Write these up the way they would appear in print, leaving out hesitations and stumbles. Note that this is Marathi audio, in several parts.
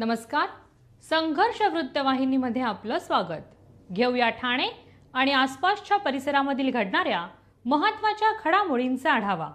नमस्कार. संघर्ष वृत्तवाहिनीमध्ये आपलं स्वागत. घेऊया ठाणे आणि आसपासच्या परिसरामधील घडणाऱ्या महत्त्वाच्या घडामोडींचा आढावा.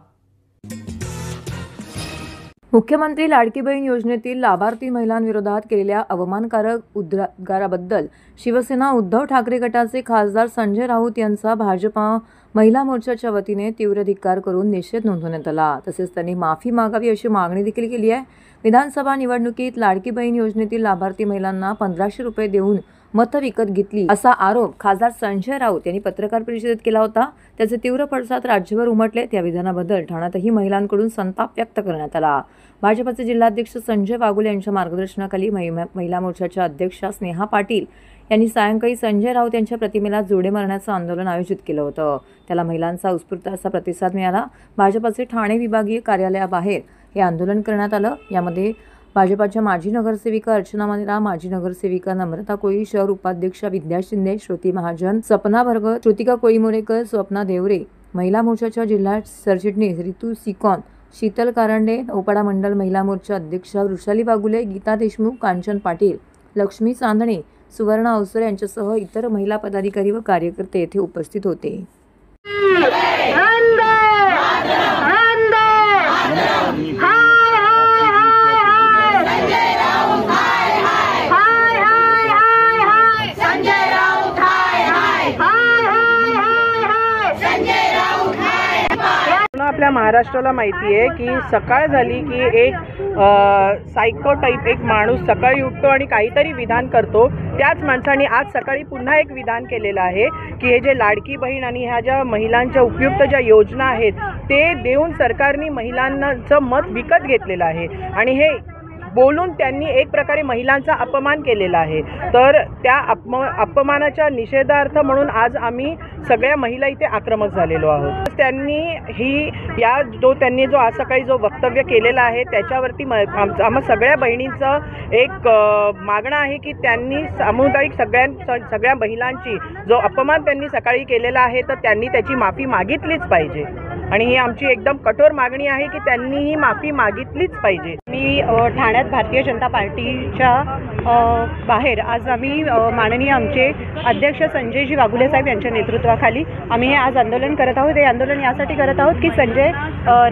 मुख्यमंत्री लाडकी बहीण योजनेतील लाभार्थी महिलांविरोधात केलेल्या अवमानकारक उद्गाराबद्दल शिवसेना उद्धव ठाकरे गटाचे खासदार संजय राऊत यांचा भाजपा महिला मोर्चाच्या वतीने तीव्र धिक्कार करून निषेध नोंदवण्यात आला. तसेच त्यांनी माफी मागावी अशी मागणी देखील केली आहे. विधानसभा निवडणुकीत लाडकी बहीण योजनेतील लाभार्थी महिलांना 1500 रुपये देऊन मतं विकत घेतली असा आरोप खासदार संजय राऊत यांनी पत्रकार परिषदेत केला होता. त्याचे तीव्र पडसाद राज्यभर उमटले. त्या विधानाबद्दल ठाण्यातही महिलांकडून संताप व्यक्त करण्यात आला. भाजपचे जिल्हाध्यक्ष संजय वाघुले यांच्या मार्गदर्शनाखाली महिला मोर्चाच्या अध्यक्षा स्नेहा पाटील यांनी सायंकाळी संजय राऊत यांच्या प्रतिमेला जोडे मारण्याचं आंदोलन आयोजित केलं होतं. त्याला महिलांचा उत्स्फूर्त असा प्रतिसाद मिळाला. भाजपचे ठाणे विभागीय कार्यालयाबाहेर हे आंदोलन करण्यात आलं. यामध्ये भाजपाच्या माजी नगरसेविका अर्चना मानेरा, माजी नगरसेविका नम्रता कोळी, शहर उपाध्यक्षा विद्या शिंदे, श्रुती महाजन, सपना भरगत, श्रुतिका कोळीमोरेकर, स्वप्ना देवरे, महिला मोर्चाच्या जिल्हा सरचिटणीस रितू सिकॉन, शीतल कारंडे, नौपाडा मंडल महिला मोर्चा अध्यक्षा वृषाली वाघुले, गीता देशमुख, कांचन पाटील, लक्ष्मी चांदणे, सुवर्णा अवसरे यांच्यासह इतर महिला पदाधिकारी व कार्यकर्ते येथे उपस्थित होते. आपल्या महाराष्ट्राला माहिती आहे की सकाळ झाली की एक सायको टाईप एक माणूस सकाळी उठतो आणि काहीतरी विधान करतो. त्याच माणसाने आज सकाळी पुन्हा एक विधान केलेलं आहे की हे जे लाडकी बहीण आणि ह्या ज्या महिलांच्या उपयुक्त ज्या योजना आहेत ते देऊन सरकारने महिलांचं मत विकत घेतलेलं आहे आणि हे बोलून त्यांनी एक प्रकारे महिलांचा अपमान केलेला आहे. तर त्या अपमानाच्या निषेधार्थ म्हणून आज आम्ही सगळ्या महिला इथे आक्रमक झालेलो आहोत. त्यांनी त्यांनी जो आज सकाळी जो वक्तव्य केलेला आहे त्याच्यावरती आम्हा सगळ्या बहिणींचं एक मागणं आहे की त्यांनी सामुदायिक सगळ्या महिलांची जो अपमान त्यांनी सकाळी केलेला आहे तर त्यांनी त्याची माफी मागितलीच पाहिजे आणि ही आमची एकदम कठोर मागणी आहे की त्यांनी ही माफी मागितलीच पाहिजे. मी ठाण्यात भारतीय जनता पार्टीच्या बाहेर आज आम्ही माननीय आमचे अध्यक्ष संजयजी वाघुले साहेब यांच्या नेतृत्वाखाली आम्ही हे आज आंदोलन करत आहोत. हे आंदोलन यासाठी करत आहोत की संजय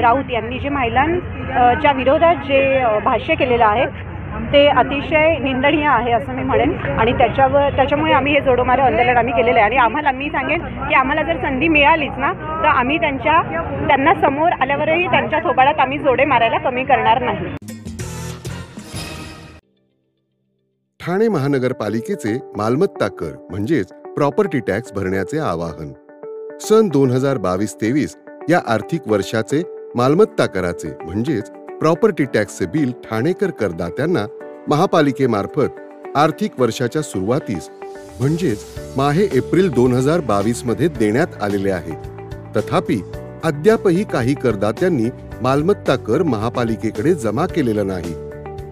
राऊत यांनी जे महिलांच्या विरोधात जे भाष्य केलेलं आहे ते अतिशय निंदनीय आहे असं मी म्हणेन आणि त्याच्यामुळे आम्ही हे जोडो मारो आंदोलन आम्ही केलेलं आहे आणि मी सांगेन की आम्हाला जर संधी मिळालीच ना तर आम्ही त्यांना समोर आल्यावरही त्यांच्या थोबाडात आम्ही जोडे मारायला कमी करणार नाही. ठाणे महानगरपालिकेचे मालमत्ता कर म्हणजेच प्रॉपर्टी टॅक्स भरण्याचे आवाहन. सन 2022-23 या आर्थिक वर्षाचे मालमत्ता कराचे म्हणजेच प्रॉपर्टी टॅक्सचे बिल ठाणेकर करदात्यांना महापालिकेमार्फत आर्थिक वर्षाच्या सुरुवातीस म्हणजेच माहे एप्रिल 2022 मध्ये देण्यात आलेले आहे. तथापि अद्यापही काही करदात्यांनी मालमत्ता कर महापालिकेकडे जमा केलेला नाही.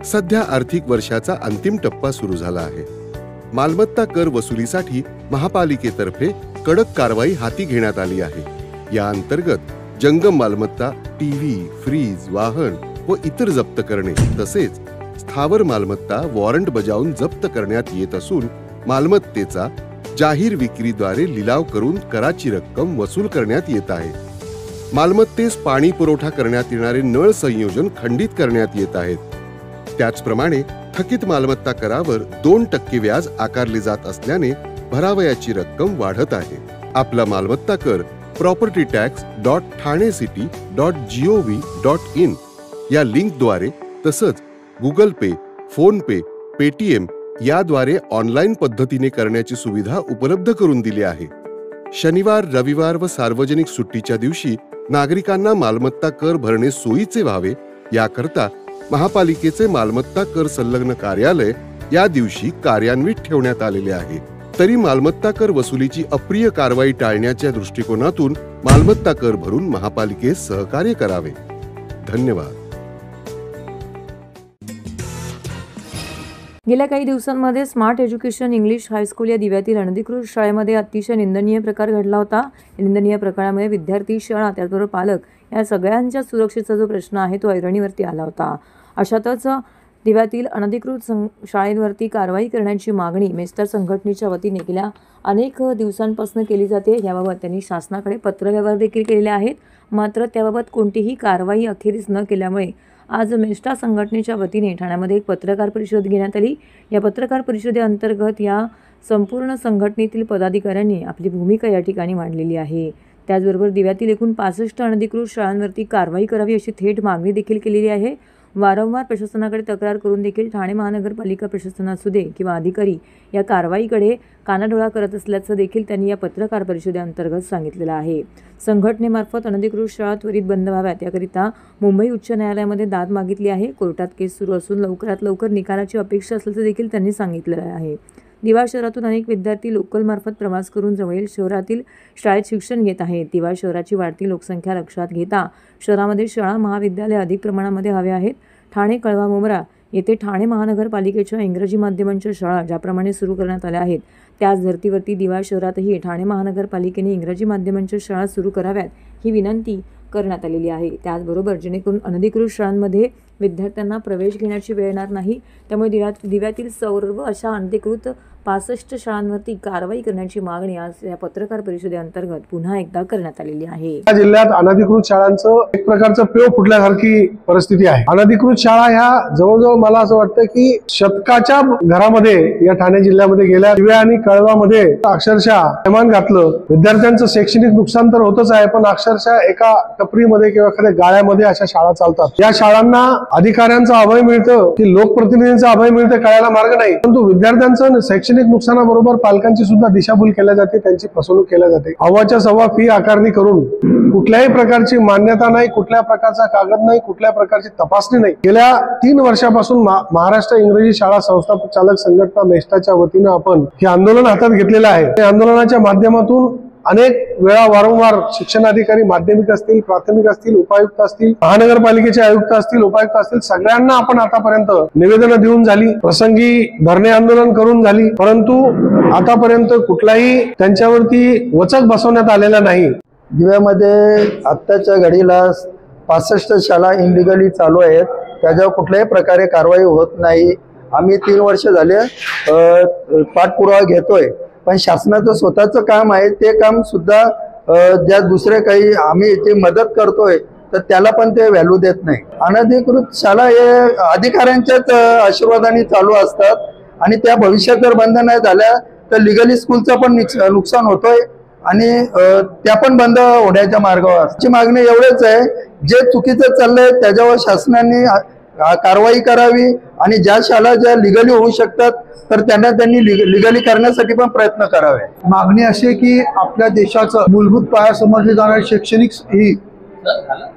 सध्या आर्थिक वर्षाचा अंतिम टप्पा सुरू झाला आहे. मालमत्ता कर वसुलीसाठी महापालिकेतर्फे कडक कारवाई हाती घेण्यात आली आहे. या अंतर्गत जंगम मालमत्ता, टीव्ही, फ्रीज, वाहन व इतर जप्त करणे तसेच स्थावर मालमत्ता वॉरंट बजावून जप्त करण्यात येत असून मालमत्तेचा जाहीर विक्रीद्वारे लिलाव करून कराची रक्कम वसूल करण्यात येत आहे. मालमत्तेस पाणी पुरवठा करण्यात येणारे नळ संयोजन खंडित करण्यात येत आहेत. त्याचप्रमाणे थकीत मालमत्ता करावर 2% व्याज आकारले जात असल्याने भरावयाची रक्कम वाढत आहे. आपला मालमत्ता कर propertytax.thanecity.gov.in या लिंकद्वारे तसंच गुगल पे, फोन पे, पेटीएम याद्वारे ऑनलाईन पद्धतीने करण्याची सुविधा उपलब्ध करून दिली आहे. शनिवार, रविवार व सार्वजनिक सुट्टीच्या दिवशी नागरिकांना मालमत्ता कर भरणे सोयीचे व्हावे याकरता महापालिकेचे मालमत्ता कर संलग्न कार्यालय या दिवशी कार्यान्वित ठेवण्यात आलेले आहे. तरी मालमत्ता कर वसुलीची अप्रिय कारवाई टाळण्याच्या दृष्टिकोनातून मालमत्ता कर भरून महापालिकेस सहकार्य करावे. धन्यवाद. गेल्या काही दिवसांमध्ये स्मार्ट एज्युकेशन इंग्लिश हायस्कूल या दिव्यातील अनधिकृत शाळेमध्ये अतिशय निंदनीय प्रकार घडला होता. निंदनीय प्रकारामुळे विद्यार्थी, शाळा त्याचबरोबर पालक या सगळ्यांच्या सुरक्षेचा जो प्रश्न आहे तो ऐरणीवरती आला होता. अशातच दिव्यातील अनधिकृत शाळेवरती कारवाई करण्याची मागणी मेस्टर संघटनेच्या वतीने गेल्या अनेक दिवसांपासून केली जाते। याबाबत त्यांनी शासनाकडे पत्रव्यवहार देखील केलेले आहेत, मात्र त्याबाबत कोणतीही कारवाई अखेरीस न केल्यामुळे आज मेस्टा संघटनेच्या वतीने ठाण्यामध्ये एक पत्रकार परिषद घेण्यात आली। या पत्रकार परिषदेअंतर्गत या संपूर्ण संघटनेतील पदाधिकाऱ्यांनी आपली भूमिका या ठिकाणी मांडलेली आहे। त्याचबरोबर दिव्यातील एकूण 65 अनधिकृत शाळांवरती कारवाई करावी अशी थेट मागणी देखील केलेली आहे। वारंवार प्रशासनाकडे तक्रार करून देखील ठाणे महानगरपालिका प्रशासन असू दे किंवा अधिकारी या कारवाईकडे कानाडोळा करत असल्याचं देखील त्यांनी या पत्रकार परिषदेअंतर्गत सांगितलेलं आहे। संघटनेमार्फत अनधिकृत शाळा त्वरित बंद व्हाव्यात याकरिता मुंबई उच्च न्यायालयामध्ये दाद मागितली आहे। कोर्टात केस सुरू असून लवकरात लवकर निकालाची अपेक्षा असल्याचं देखील त्यांनी सांगितलेलं आहे। दिवा शहरातून अनेक विद्यार्थी लोकलमार्फत प्रवास करून जवळील शहरातील शाळेत शिक्षण घेत आहेत। दिवा शहराची वाढती लोकसंख्या लक्षात घेता शहरामध्ये शाळा महाविद्यालय अधिक प्रमाणामध्ये हवे आहेत। ठाणे, कळवा, मुंब्रा येथे ठाणे महानगरपालिकेच्या इंग्रजी माध्यमांच्या शाळा ज्याप्रमाणे सुरू करण्यात आल्या आहेत, त्याच धर्तीवरती दिवा शहरातही ठाणे महानगरपालिकेने इंग्रजी माध्यमांच्या शाळा सुरू कराव्यात ही विनंती करण्यात आलेली आहे। त्याचबरोबर जेणेकरून अनधिकृत शाळांमध्ये विद्यार्थ्यांना प्रवेश घेण्याची वेळ येणार नाही, त्यामुळे दिव्यातील सर्व अशा अनधिकृत 65 शाळांवरती कारवाई करण्याची मागणी आज या पत्रकार परिषदेअंतर्गत पुन्हा एकदा करण्यात आलेली आहे। या जिल्ह्यात अनधिकृत शाळांचं एक प्रकारचं पेव फुटल्यासारखी परिस्थिती आहे। अनधिकृत शाळा ह्या जवळजवळ मला असं वाटतं की शतकाच्या घरामध्ये या ठाणे जिल्ह्यामध्ये गेल्या दिव्या आणि कळवामध्ये अक्षरशः थैमान घातलं। विद्यार्थ्यांचं शैक्षणिक नुकसान तर होतच आहे, पण अक्षरशः एका टपरीमध्ये किंवा एखाद्या गाळ्यामध्ये अशा शाळा चालतात। या शाळांना अधिकाऱ्यांचा अभय मिळतं की लोकप्रतिनिधींचा अभय मिळतं कळायला मार्ग नाही, परंतु विद्यार्थ्यांचं शैक्षणिक नुकसानाबरोबर पालकांची सुद्धा दिशाभूल केल्या जाते, त्यांची फसवणूक केल्या जाते। अव्वाच्या सव्वा फी आकारणी करून कुठल्याही प्रकारची मान्यता नाही, कुठल्या प्रकारचा कागद नाही, कुठल्या प्रकारची तपासणी नाही। गेल्या 3 वर्षापासून महाराष्ट्र इंग्रजी शाळा संस्थाचालक संघटना मेस्टाच्या वतीनं आपण हे आंदोलन हातात घेतलेलं आहे। या आंदोलनाच्या माध्यमातून अनेक वेळा वारंवार शिक्षणाधिकारी माध्यमिक असतील, प्राथमिक असतील, उपायुक्त असतील, महानगरपालिकेचे आयुक्त असतील, उपायुक्त असतील, सगळ्यांना आपण आतापर्यंत निवेदनं देऊन झाली, प्रसंगी धरणे आंदोलन करून झाली, परंतु आतापर्यंत कुठलाही त्यांच्यावरती वचक बसवण्यात आलेला नाही। दिव्यामध्ये आत्ताच्या घडीला 65 शाळा इनलिगली चालू आहेत, त्याच्यावर कुठल्याही प्रकारे कारवाई होत नाही। आम्ही 3 वर्ष झाले पाठपुरावा घेतोय, पण शासनाचं स्वतःचं काम आहे, ते काम सुद्धा ज्या दुसरे काही आम्ही ते मदत करतोय तर त्याला पण ते व्हॅल्यू देत नाही। अनधिकृत शाळा हे अधिकाऱ्यांच्याच आशीर्वादाने चालू असतात आणि त्या भविष्यात जर बंद नाही झाल्या तर लिगली स्कूलचं पण नुकसान होतोय आणि त्या पण बंद होण्याच्या मार्गावर असते। मागणी एवढेच आहे, जे चुकीचं चाललंय त्याच्यावर शासनाने कारवाई करावी आणि ज्या शाळा ज्या लिगली होऊ शकतात तर त्यांनी लिगली करण्यासाठी पण प्रयत्न करावे। मागणी अशी आहे की आपल्या देशाचं मूलभूत पाया समजली जाणारी शैक्षणिक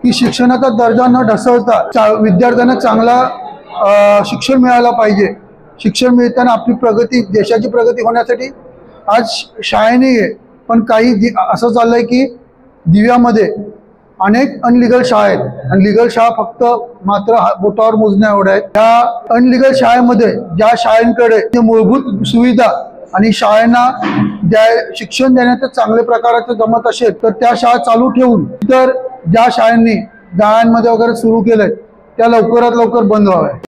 ही शिक्षणाचा दर्जा न ढसळता विद्यार्थ्यांना चांगला शिक्षण मिळायला पाहिजे। शिक्षण मिळताना आपली प्रगती, देशाची प्रगती होण्यासाठी आज शाळेने आहे, पण काही असं चाललंय की दिव्यामध्ये अनेक अनलिगल शाळा आहेत आणि लिगल शाळा फक्त मात्र बोटावर मोजण्या एवढ्या आहेत। त्या अनलिगल शाळेमध्ये ज्या शाळांकडे मूलभूत सुविधा आणि शाळांना शिक्षण देण्याचं चांगल्या प्रकारचं जमत असेल तर त्या शाळा चालू ठेवून तर ज्या शाळांनी गाळ्यांमध्ये वगैरे सुरू केलंय त्या लवकरात लवकर बंद व्हाव्या।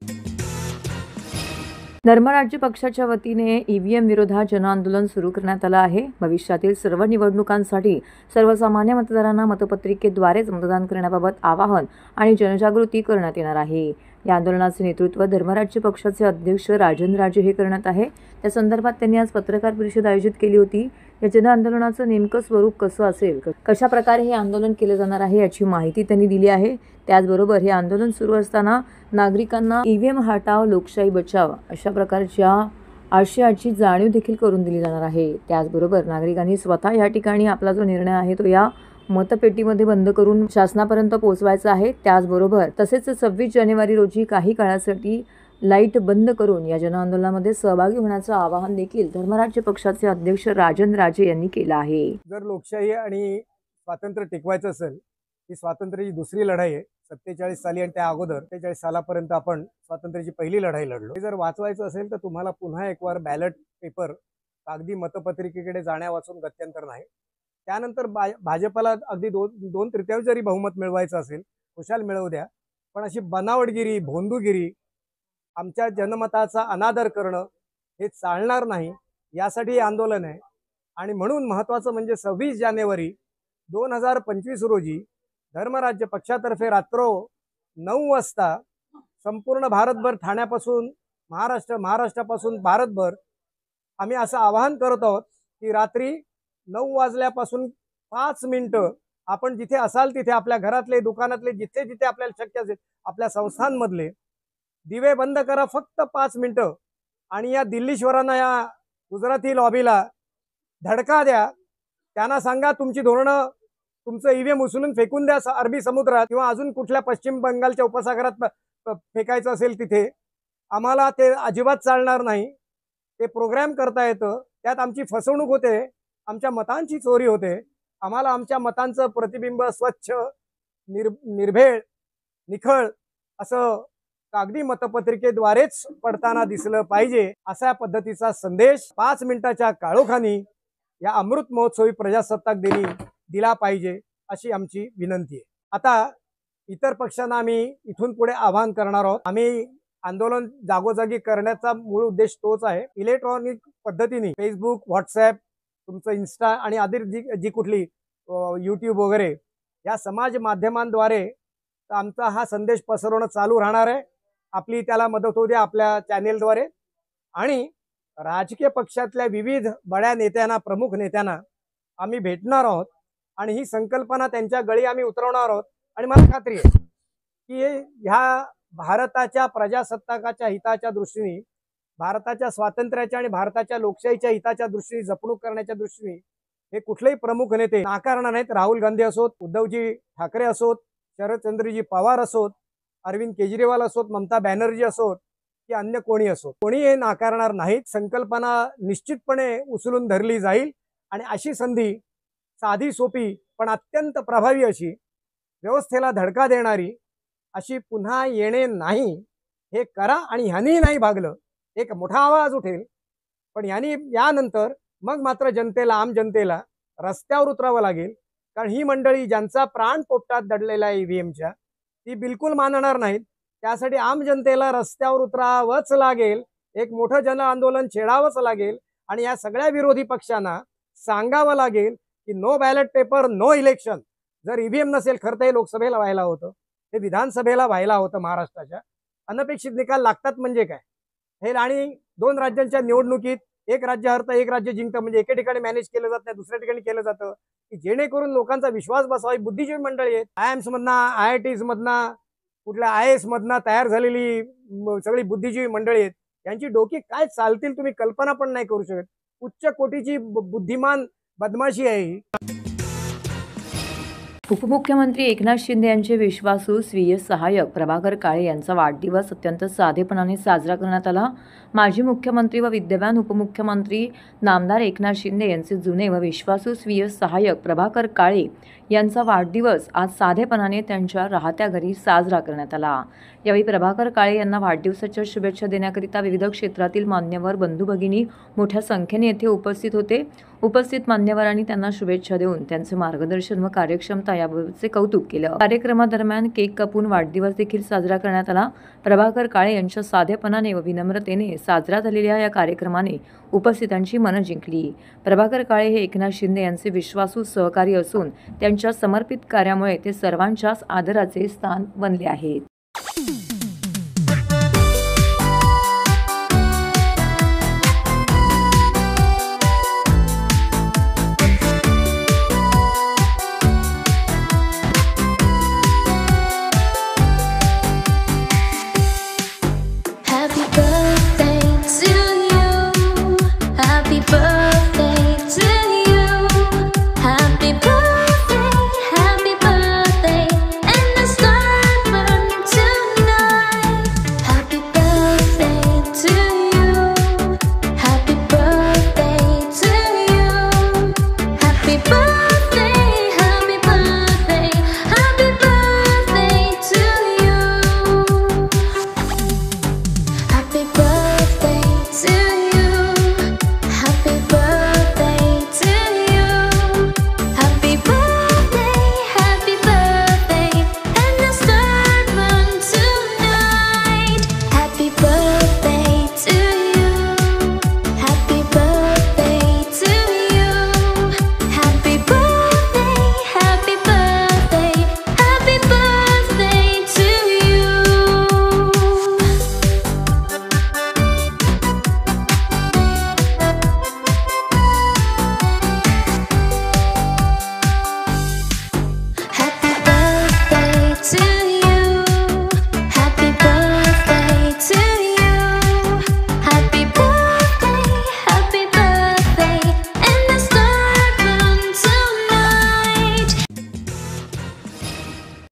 धर्मराज्य पक्षाच्या वतीने ईव्हीएम विरोधात जनआंदोलन सुरू करण्यात आलं आहे। भविष्यातील सर्व निवडणुकांसाठी सर्वसामान्य मतदारांना मतपत्रिकेद्वारेच मतदान करण्याबाबत आवाहन आणि जनजागृती करण्यात येणार आहे। या आंदोलनाचे नेतृत्व धर्मराज्य पक्षाचे अध्यक्ष राजन राजे हे करण्यात आहे। त्या संदर्भात त्यांनी आज पत्रकार परिषद आयोजित केली होती। या जनआंदोलनाचं नेमकं स्वरूप कसं असेल, कशा प्रकारे हे आंदोलन केले जाणार आहे याची माहिती त्यांनी दिली आहे। त्याचबरोबर हे आंदोलन सुरू असताना नागरिकांना ईव्हीएम हटाव लोकशाही बचाव अशा प्रकारच्या आशयाची जाणीव देखील करून दिली जाणार आहे। त्याचबरोबर नागरिकांनी स्वतः या ठिकाणी आपला जो निर्णय आहे तो या मतपेटीमध्ये बंद करून शासनापर्यंत पोहोचवायचा आहे। त्याचबरोबर तसेच 26 जानेवारी रोजी काही काळासाठी लाईट बंद करून या जनआंदोलनामध्ये सहभागी होण्याचं आवाहन देखील धर्मराज्य पक्षाचे अध्यक्ष राजन राजे यांनी केलं आहे। जर लोकशाही आणि स्वातंत्र्य टिकवायचं असेल, ही स्वातंत्र्याची दुसरी लढाई आहे। 47 साली आणि त्या अगोदर 43 सालापर्यंत आपण स्वातंत्र्याची पहिली लढाई लढलो। हे जर वाचवायचं असेल तर तुम्हाला पुन्हा एक वार बॅलेट पेपर कागदी मतपत्रिकेकडे जाण्यावाचून गत्यंतर नाही। त्यानंतर भाजपला अगदी 2/3 जरी बहुमत मिळवायचं असेल खुशाल मिळवू द्या, पण अशी बनावटगिरी, भोंदूगिरी आमच्या जनमताचा अनादर करणं हे चालणार नाही, यासाठी हे आंदोलन आहे. आणि म्हणून महत्त्वाचं म्हणजे 26 जानेवारी 2025 रोजी धर्मराज्य पक्षातर्फे रात्र 9 वाजता संपूर्ण भारतभर, ठाण्यापासून महाराष्ट्रापासून भारतभर आम्ही असं आवाहन करत आहोत की रात्री 9 वाजल्यापासून 5 मिनिटं आपण जिथे असाल तिथे, आपल्या घरातले, दुकानातले, जिथे जिथे आपल्याला शक्य असेल, आपल्या संस्थांमधले दिवे बंद करा फक्त 5 मिनिटं. आणि या दिल्लीश्वरांना, या गुजराती लॉबीला धडका द्या. त्यांना सांगा तुमची धोरणं, तुमचं ईव्हीएम उचलून फेकून द्या अरबी समुद्रात किंवा अजून कुठल्या पश्चिम बंगालच्या उपसागरात फेकायचं असेल तिथे. आम्हाला ते अजिबात चालणार नाही. ते प्रोग्राम करता येतं, त्यात आमची फसवणूक होते, आमच्या मतांची चोरी होते. आम्हाला आमच्या मतांचं प्रतिबिंब स्वच्छ, निर्भेळ, निखळ असं कागदी मतपत्रिकेद्वारेच पडताना दिसलं पाहिजे, अशा पद्धतीचा संदेश 5 मिनिटाच्या काळोखानी या अमृत महोत्सवी प्रजासत्ताक दिनी दिला पाहिजे, अशी आमची विनंती आहे. आता इतर पक्षांना आम्ही इथून पुढे आवाहन करणार आहोत. आम्ही आंदोलन जागोजागी करण्याचा मूळ उद्देश तोच आहे. इलेक्ट्रॉनिक पद्धतीने फेसबुक, व्हॉट्सॲप, तुमचं इन्स्टा आणि आधी जी कुठली यूट्यूब वगैरे या समाज माध्यमांद्वारे आमचा हा संदेश पसरवणं चालू राहणार आहे. आपली त्याला मदत होऊ द्या आपल्या चॅनेलद्वारे. आणि राजकीय पक्षातल्या विविध बड्या नेत्यांना, प्रमुख नेत्यांना आम्ही भेटणार आहोत आणि ही संकल्पना त्यांच्या गळी आम्ही उतरवणार आहोत. आणि मला खात्री आहे की ह्या भारताच्या प्रजासत्ताकाच्या हिताच्या दृष्टीने, भारताच्या स्वातंत्र्याच्या आणि भारताच्या लोकशाहीच्या हिताच्या दृष्टीने, जपणूक करण्याच्या दृष्टीने हे कुठलेही प्रमुख नेते नाकारणार नाहीत. राहुल गांधी असोत, उद्धवजी ठाकरे असोत, शरदचंद्रजी पवार असोत, अरविंद केजरीवाल असोत, ममता बॅनर्जी असोत की अन्य कोणी असोत, कोणी हे नाकारणार नाहीत. संकल्पना निश्चितपणे उचलून धरली जाईल आणि अशी संधी साधी सोपी पण अत्यंत प्रभावी अशी, व्यवस्थेला धडका देणारी अशी पुन्हा येणे नाही. हे करा आणि ह्यांनी नाही भागलं एक मोठा आवाज उठेल, पण यांनी यानंतर मग मात्र जनतेला, आम जनतेला रस्त्यावर उतरावं लागेल. कारण ही मंडळी ज्यांचा प्राण पोपटात दडलेला आहे ईव्हीएमच्या, ती बिलकुल मानणार नाहीत. त्यासाठी आम जनतेला रस्त्यावर उतरावंच लागेल, एक मोठं जन आंदोलन छेडावंच लागेल आणि या सगळ्या विरोधी पक्षांना सांगावं लागेल की no ballot paper, no election. जर ईव्हीएम नसेल, खरं तर हे लोकसभेला व्हायला होतं, हे विधानसभेला व्हायला होतं महाराष्ट्राच्या. अनपेक्षित निकाल लागतात म्हणजे काय हे. आणि 2 राज्यांच्या निवडणुकीत एक राज्य हरतं, एक राज्य जिंकतं, म्हणजे एके ठिकाणी मॅनेज केलं जात नाही, दुसऱ्या ठिकाणी केलं जातं की जेणेकरून लोकांचा विश्वास बसावा. बुद्धिजीवी मंडळी आहेत, IIMs मधनं, IITs मधनं, कुठल्या IAS मधनं तयार झालेली सगळी बुद्धिजीवी मंडळी आहेत. यांची डोकी काय चालतील तुम्ही कल्पना पण नाही करू शकत. उच्च कोटीची बुद्धिमान बदमाशी आहे ही. उपमुख्यमंत्री एकनाथ शिंदे यांचे विश्वासू स्वीय सहाय्यक प्रभाकर काळे यांचा वाढदिवस अत्यंत साधेपणाने साजरा करण्यात आला. माजी मुख्यमंत्री व विद्यमान उपमुख्यमंत्री नामदार एकनाथ शिंदे यांचे जुने व विश्वासू स्वीय सहाय्यक प्रभाकर काळे यांचा वाढदिवस आज साधेपणाने त्यांच्या राहत्या घरी साजरा करण्यात आला. यावेळी प्रभाकर काळे यांना वाढदिवसाच्या शुभेच्छा देण्याकरिता विविध क्षेत्रातील मान्यवर, बंधू भगिनी मोठ्या संख्येने येथे उपस्थित होते. उपस्थित मान्यवरांनी त्यांना शुभेच्छा देऊन त्यांचे मार्गदर्शन व कार्यक्षमता याबाबतचे कौतुक केलं. कार्यक्रमादरम्यान केक कापून वाढदिवस देखील साजरा करण्यात आला. प्रभाकर काळे यांच्या साधेपणाने व विनम्रतेने साजरा झालेल्या या कार्यक्रमाने उपस्थितांची मनं जिंकली. प्रभाकर काळे हे एकनाथ शिंदे यांचे विश्वासू सहकारी असून त्यांच्या समर्पित कार्यामुळे ते सर्वांच्याच आदराचे स्थान बनले आहेत. Happy birthday, and the sun burns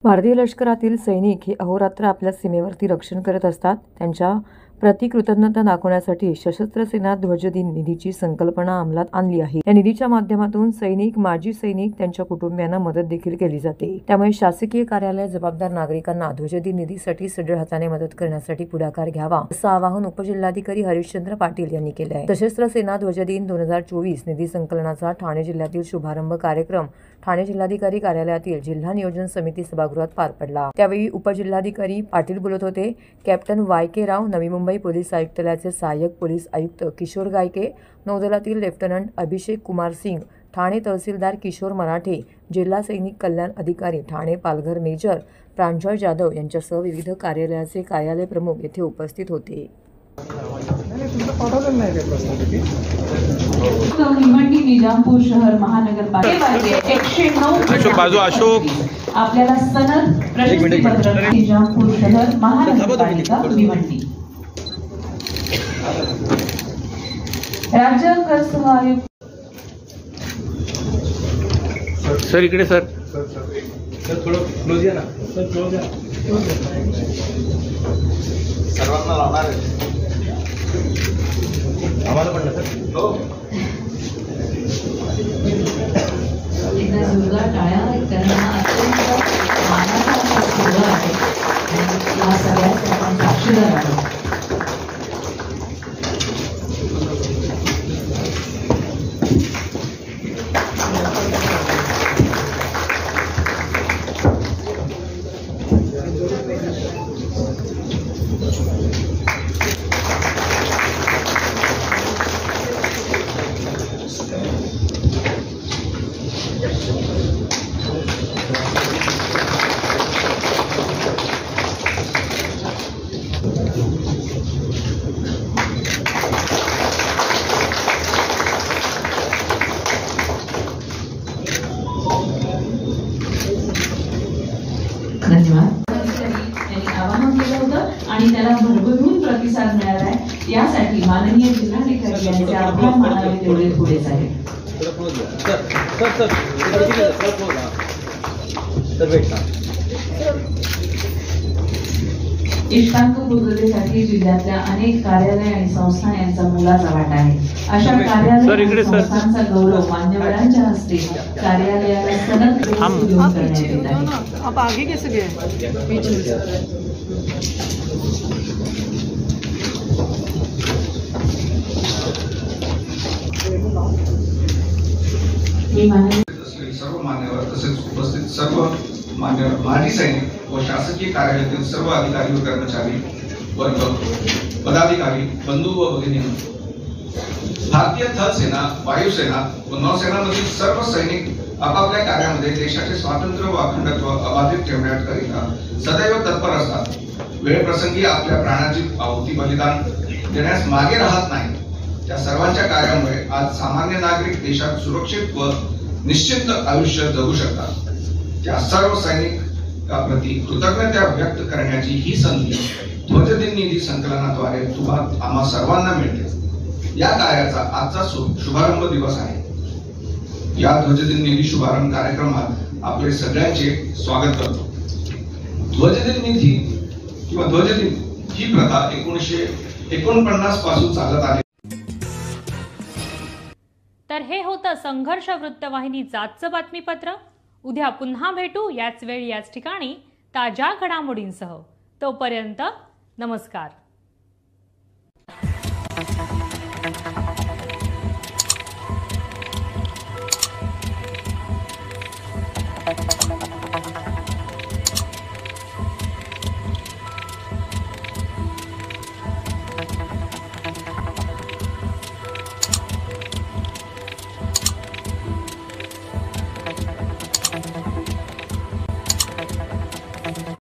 भारतीय लष्करातील सैनिक हे अहोरात्र आपल्या सीमेवरती रक्षण करत असतात. त्यांच्या प्रति कृतज्ञता दाखवण्यासाठी सशस्त्र सेना ध्वज दिन निधीची संकल्पना अंमलात आणली आहे. या निधीच्या माध्यमातून सैनिक, माजी सैनिक, त्यांच्या कुटुंबियांना मदत देखील केली जाते. त्यामुळे शासकीय कार्यालय जबाबदार नागरिकांना ध्वजदिन निधीसाठी सढळ हाताने मदत करण्यासाठी पुढाकार घ्यावा, असं आवाहन उपजिल्हाधिकारी हरिश्चंद्र पाटील यांनी केले आहे. सशस्त्र सेना ध्वजदिन 2024 निधी संकलनाचा ठाणे जिल्ह्यातील शुभारंभ कार्यक्रम ठाणे जिल्हाधिकारी कार्यालयातील जिल्हा नियोजन समिती सभागृहात पार पडला. त्यावेळी उपजिल्हाधिकारी पाटील बोलत होते. कॅप्टन वाय.के. राव, नवी मुंबई पोलीस आयुक्तालयाचे सहाय्यक पोलीस आयुक्त किशोर गायके, नौदलातील लेफ्टनंट अभिषेक कुमार सिंग, ठाणे तहसीलदार किशोर मराठे, जिल्हा सैनिक कल्याण अधिकारी ठाणे पालघर मेजर प्रांजळ जाधव यांच्यासह विविध कार्यालयाचे कार्यालय प्रमुख येथे उपस्थित होते. भिवंडी निजामपूर शहर महानगरपालिका 109 आपल्याला सनद प्रशस्तीपत्र निजामपूर शहर महानगरपालिका भिवंडी. राज्य कर सह आयुक्त सर इकडे सर थोडं क्लोज या ना सर, क्लोज या. सर्वांना लावणार आहे आम्हाला पण सर. हो एकदा जोरदार टाळ्या त्यांना अत्यंत मानाचा सोहळा आहे. या सगळ्यात आपण साक्षीदार आहोत. धन्यवाद. त्यांनी आवाहन केलं होतं आणि त्याला भरभरून प्रतिसाद मिळाला आहे. यासाठी माननीय जिल्हाधिकारी यांचे आभार मानावे तेवढे थोडेच आहे. इष्टांक पूर्ततेसाठी जिल्ह्यातल्या अनेक कार्यालय आणि संस्था यांचा मोलाचा वाटा आहे. अशा कार्यालय आणि संस्थांचा गौरव मान्यवरांच्या हस्ते कार्यालयाला सनद देऊन करण्यात येत आहे. आप आगे कैसे गए? सर्व मान्यवर तसेच उपस्थित सर्व माजी सैनिक व शासकीय कार्यालयातील सर्व अधिकारी व कर्मचारी वर्ग, पदाधिकारी, बंधू व भगिनींनो, भारतीय थल सेना, वायुसेना व नौसेनामधील सर्व सैनिक आपापल्या कार्यामध्ये देशाचे स्वातंत्र्य व अखंडत्व अबाधित ठेवण्याकरिता सदैव तत्पर असतात. वेळप्रसंगी आपल्या प्राणाची आहुती बलिदान देण्यास मागे राहत नाही. त्या सर्वांच्या कार्यामुळे आज सामान्य नागरिक देशात सुरक्षित व निश्चिंत आयुष्य जगू शकतात. त्या सर्व सैनिकांप्रती कृतज्ञता व्यक्त करण्याची ही संधी ध्वजदिन निधी संकलनाद्वारे तुम्हा आम्हा सर्वांना मिळते. या कार्याचा आजचा शुभारंभ दिवस आहे. या ध्वजदिन निधी शुभारंभ कार्यक्रमात आपले सगळ्यांचे स्वागत करतो. ध्वजदिन निधी किंवा ध्वजदिन ही प्रथा 1949 पासून चालत आहे. तर हे होतं संघर्ष वृत्तवाहिनीचं आजचं बातमीपत्र. उद्या पुन्हा भेटू याच वेळी याच ठिकाणी ताज्या घडामोडींसह. तोपर्यंत नमस्कार.